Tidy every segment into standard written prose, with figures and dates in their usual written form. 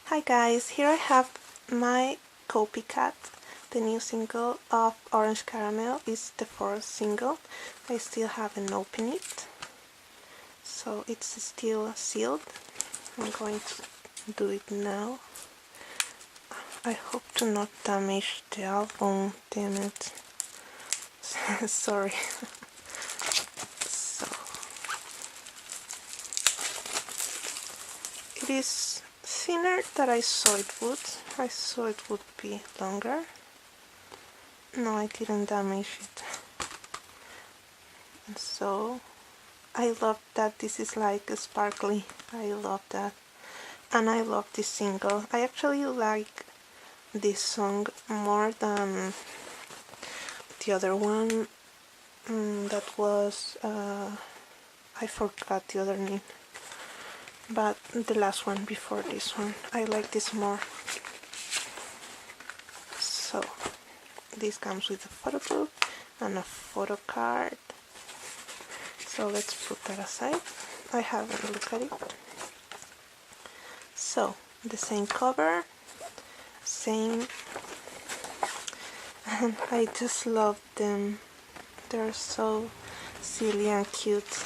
Hi guys, here I have my Copycat. The new single of Orange Caramel is the fourth single. I still haven't opened it, so it's still sealed. I'm going to do it now. I hope to not damage the album, damn it. Sorry. So it is thinner than I saw it would. I saw it would be longer. No, I didn't damage it. And so I love that this is like sparkly. I love that. And I love this single. I actually like this song more than the other one. That was I forgot the other name, but the last one before this one. I like this more. So this comes with a photo book and a photo card. So let's put that aside. I haven't looked at it. So the same cover, same, and I just love them. They're so silly and cute.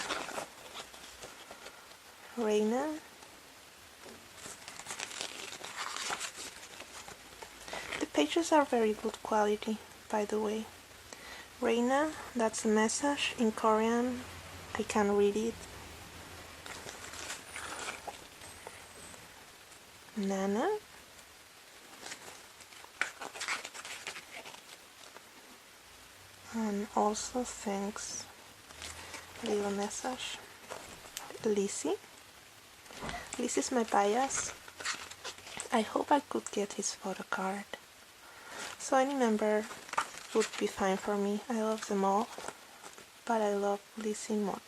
Reina. The pages are very good quality, by the way. Reina, that's the message in Korean. I can read it. Nana. And also thanks, little message. Lizzie. Lizzie's my bias. I hope I could get his photo card. So any member would be fine for me. I love them all, but I love Lizzie more.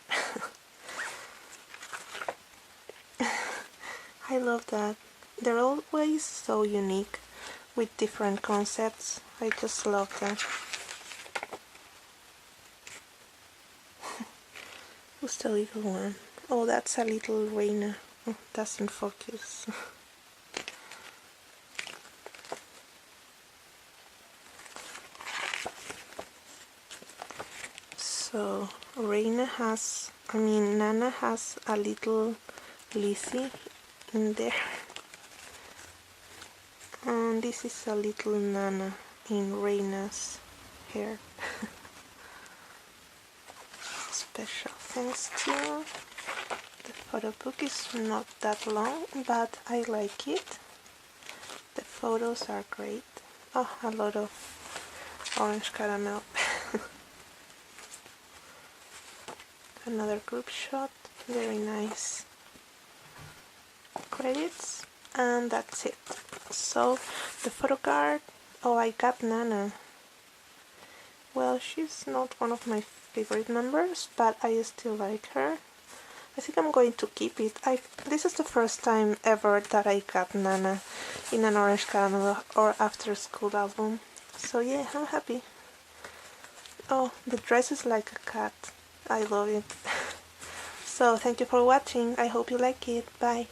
I love that. They're always so unique with different concepts. I just love them. Who's the little one? Oh, that's a little Reina. Oh, doesn't focus. So Reina has, Nana has a little Lizzie in there. And this is a little Nana in Reina's hair. Special thanks to the photo book. Is not that long, but I like it. The photos are great. Oh, a lot of orange caramel. Another group shot, very nice. Credits, and that's it. So the photo card. Oh, I got Nana. Well, she's not one of my favorite members, but I still like her. I think I'm going to keep it. This is the first time ever that I got Nana in an Orange Caramel or After School album. So yeah, I'm happy. Oh, the dress is like a cat. I love it. So thank you for watching. I hope you like it. Bye.